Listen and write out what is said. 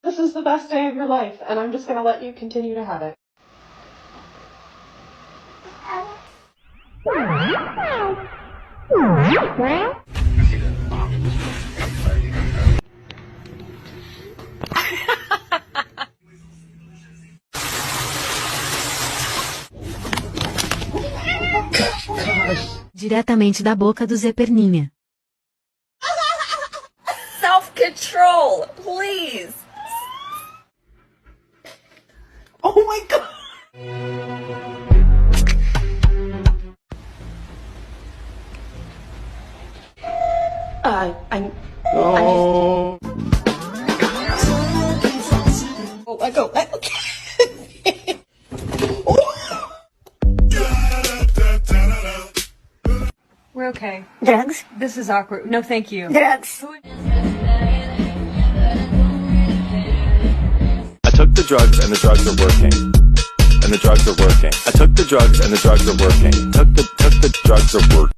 This is the best day of your life, and I'm just gonna let you continue to have it. Diretamente da boca do Zé Perninha. Self-control, please. Oh my god! I'm Oh. let go. We're okay. Drugs? This is awkward. No, thank you. Drugs. I took the drugs and the drugs are working. And the drugs are working. I took the drugs and the drugs are working. Took the drugs are working.